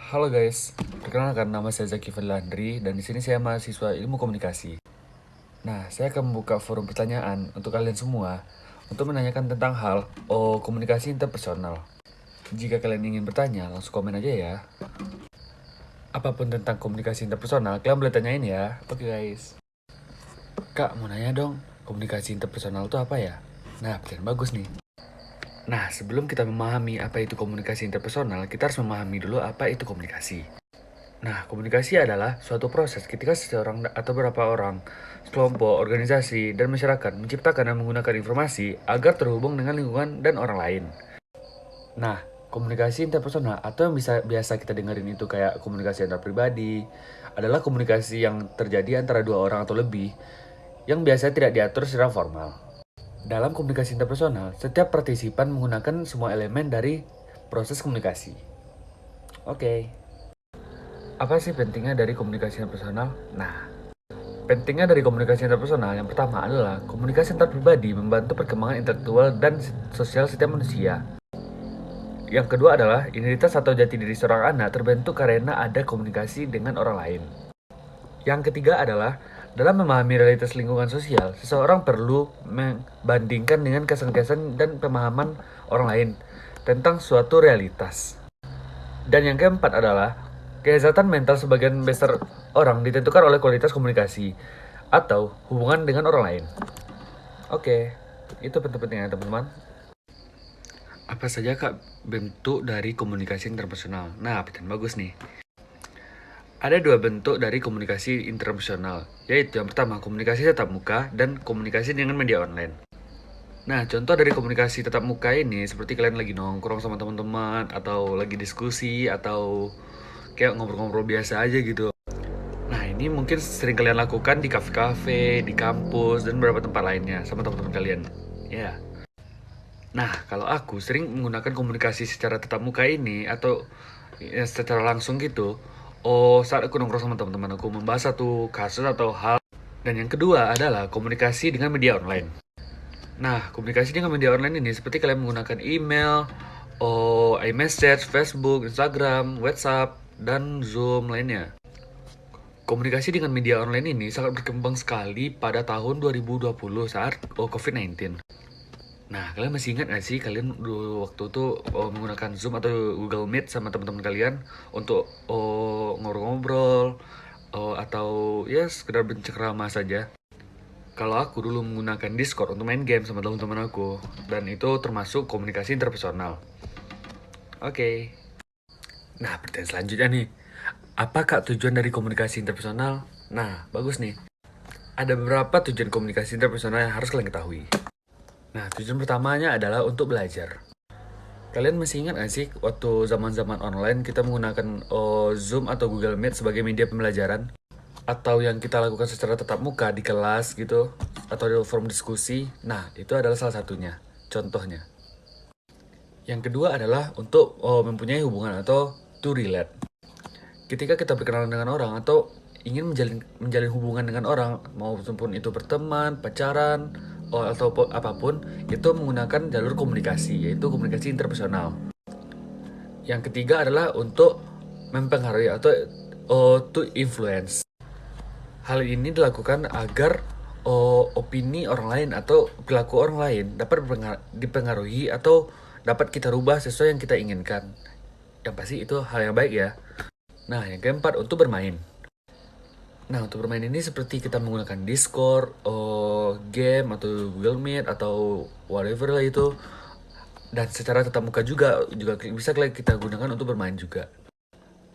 Halo guys, perkenalkan nama saya Zaki Fadlandri dan di sini saya mahasiswa Ilmu Komunikasi. Nah, saya akan membuka forum pertanyaan untuk kalian semua untuk menanyakan tentang hal komunikasi interpersonal. Jika kalian ingin bertanya, langsung komen aja ya. Apapun tentang komunikasi interpersonal, kalian boleh tanyain ya. Oke guys. Kak, mau nanya dong, komunikasi interpersonal itu apa ya? Nah, pertanyaan bagus nih. Nah, sebelum kita memahami apa itu komunikasi interpersonal, kita harus memahami dulu apa itu komunikasi. Nah, komunikasi adalah suatu proses ketika seseorang atau beberapa orang, kelompok, organisasi, dan masyarakat menciptakan dan menggunakan informasi agar terhubung dengan lingkungan dan orang lain. Nah, komunikasi interpersonal atau yang biasa kita dengerin itu kayak komunikasi antar pribadi adalah komunikasi yang terjadi antara dua orang atau lebih yang biasanya tidak diatur secara formal. Dalam komunikasi interpersonal, setiap partisipan menggunakan semua elemen dari proses komunikasi. Oke. Apa sih pentingnya dari komunikasi interpersonal? Nah, pentingnya dari komunikasi interpersonal yang pertama adalah komunikasi antar pribadi membantu perkembangan intelektual dan sosial setiap manusia. Yang kedua adalah identitas atau jati diri seorang anak terbentuk karena ada komunikasi dengan orang lain. Yang ketiga adalah dalam memahami realitas lingkungan sosial, seseorang perlu membandingkan dengan kesan-kesan dan pemahaman orang lain tentang suatu realitas. Dan yang keempat adalah kelezatan mental sebagian besar orang ditentukan oleh kualitas komunikasi atau hubungan dengan orang lain. Oke, itu penting-pentingnya teman-teman. Apa saja kak bentuk dari komunikasi interpersonal? Nah, pertanyaan bagus nih. Ada dua bentuk dari komunikasi interpersonal, yaitu yang pertama komunikasi tatap muka dan komunikasi dengan media online. Nah, contoh dari komunikasi tatap muka ini seperti kalian lagi nongkrong sama teman-teman atau lagi diskusi atau kayak ngobrol-ngobrol biasa aja gitu. Nah, ini mungkin sering kalian lakukan di kafe-kafe, di kampus, dan beberapa tempat lainnya sama teman-teman kalian. Ya. Nah, kalau aku sering menggunakan komunikasi secara tatap muka ini atau secara langsung gitu, saat aku nongkrong sama teman-teman aku membahas satu kasus atau hal. Dan yang kedua adalah komunikasi dengan media online. Nah, komunikasi dengan media online ini seperti kalian menggunakan email, iMessage, Facebook, Instagram, WhatsApp, dan Zoom lainnya. Komunikasi dengan media online ini sangat berkembang sekali pada tahun 2020 saat COVID-19. Nah, kalian masih ingat gak sih kalian dulu waktu itu menggunakan Zoom atau Google Meet sama teman-teman kalian untuk ngobrol-ngobrol atau ya sekedar bercengkrama saja? Kalau aku dulu menggunakan Discord untuk main game sama teman-teman aku, dan itu termasuk komunikasi interpersonal. Oke. Nah, pertanyaan selanjutnya nih. Apakah tujuan dari komunikasi interpersonal? Nah, bagus nih. Ada beberapa tujuan komunikasi interpersonal yang harus kalian ketahui. Nah, tujuan pertamanya adalah untuk belajar. Kalian masih ingat gak sih waktu zaman-zaman online kita menggunakan Zoom atau Google Meet sebagai media pembelajaran? Atau yang kita lakukan secara tatap muka di kelas gitu, atau di forum diskusi. Nah, itu adalah salah satunya, contohnya. Yang kedua adalah untuk mempunyai hubungan atau to relate. Ketika kita berkenalan dengan orang atau ingin menjalin hubungan dengan orang, maupun itu berteman, pacaran, atau apapun, itu menggunakan jalur komunikasi, yaitu komunikasi interpersonal. Yang ketiga adalah untuk mempengaruhi atau to influence. Hal ini dilakukan agar opini orang lain atau perilaku orang lain dapat dipengaruhi atau dapat kita rubah sesuai yang kita inginkan. Yang pasti itu hal yang baik ya. Nah, yang keempat untuk bermain. Nah, untuk bermain ini seperti kita menggunakan Discord, game atau Google Meet atau whatever lah itu. Dan secara tatap muka juga bisa kita gunakan untuk bermain juga.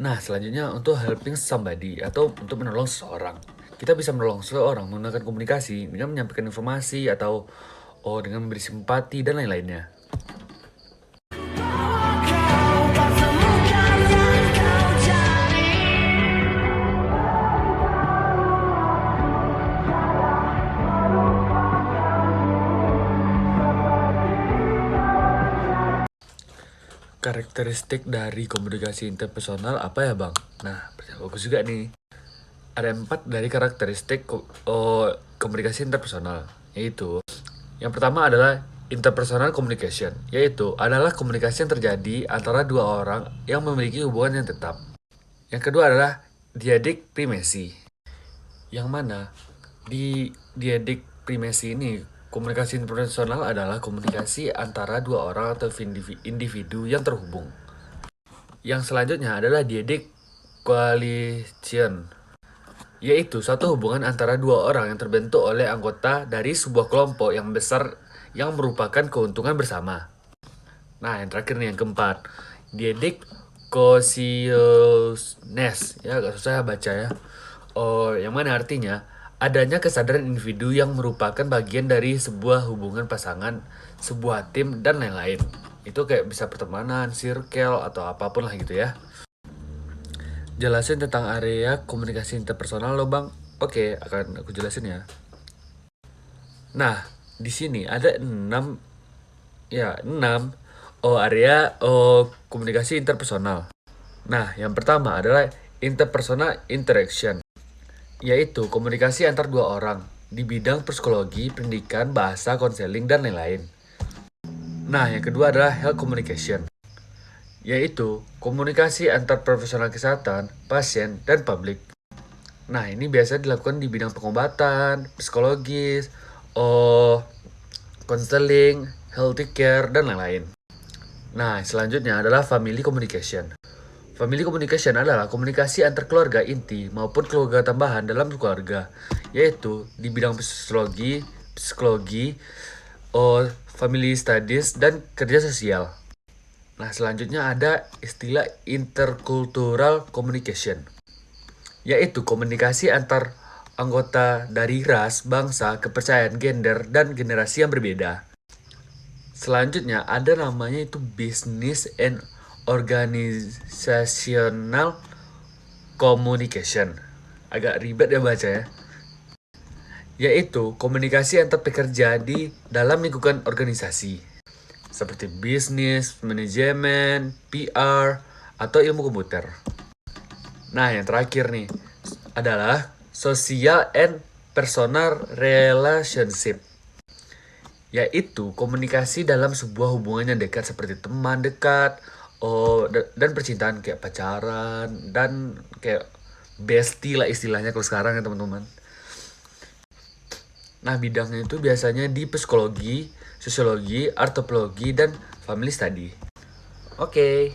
Nah, selanjutnya untuk helping somebody atau untuk menolong seseorang. Kita bisa menolong seseorang menggunakan komunikasi dengan menyampaikan informasi atau dengan memberi simpati dan lain-lainnya. Karakteristik dari komunikasi interpersonal apa ya bang? Nah, bagus juga nih. Ada 4 dari karakteristik komunikasi interpersonal, yaitu yang pertama adalah interpersonal communication, yaitu adalah komunikasi yang terjadi antara dua orang yang memiliki hubungan yang tetap. Yang kedua adalah dyadic primacy. Yang mana di dyadic primacy ini komunikasi interpersonal adalah komunikasi antara dua orang atau individu yang terhubung. Yang selanjutnya adalah dyadic coalition, yaitu suatu hubungan antara dua orang yang terbentuk oleh anggota dari sebuah kelompok yang besar yang merupakan keuntungan bersama. Nah, yang terakhir nih, yang keempat, dyadic cohesiveness. Ya, agak susah baca ya. Yang mana artinya adanya kesadaran individu yang merupakan bagian dari sebuah hubungan pasangan, sebuah tim, dan lain-lain. Itu kayak bisa pertemanan, circle, atau apapun lah gitu ya. Jelasin tentang area komunikasi interpersonal lo bang. Oke, akan aku jelasin ya. Nah, di sini ada 6 area komunikasi interpersonal. Nah, yang pertama adalah interpersonal interaction, yaitu komunikasi antar dua orang di bidang psikologi, pendidikan, bahasa, konseling, dan lain-lain. Nah, yang kedua adalah health communication, yaitu komunikasi antar profesional kesehatan, pasien, dan publik. Nah, ini biasa dilakukan di bidang pengobatan, psikologis, konseling, healthy care, dan lain-lain. Nah, selanjutnya adalah family communication. Family communication adalah komunikasi antar keluarga inti maupun keluarga tambahan dalam keluarga, yaitu di bidang psikologi, family studies, dan kerja sosial. Nah, selanjutnya ada istilah intercultural communication, yaitu komunikasi antar anggota dari ras, bangsa, kepercayaan, gender, dan generasi yang berbeda. Selanjutnya ada namanya itu business and organizational communication. Agak ribet ya baca ya. Yaitu komunikasi antar pekerja di dalam lingkungan organisasi, seperti bisnis, manajemen, PR, atau ilmu komputer. Nah, yang terakhir nih adalah social and personal relationship, yaitu komunikasi dalam sebuah hubungan yang dekat seperti teman dekat, dan percintaan kayak pacaran dan kayak bestie lah istilahnya kalau sekarang ya teman-teman. Nah, bidangnya itu biasanya di psikologi, sosiologi, antropologi, dan family study. Oke.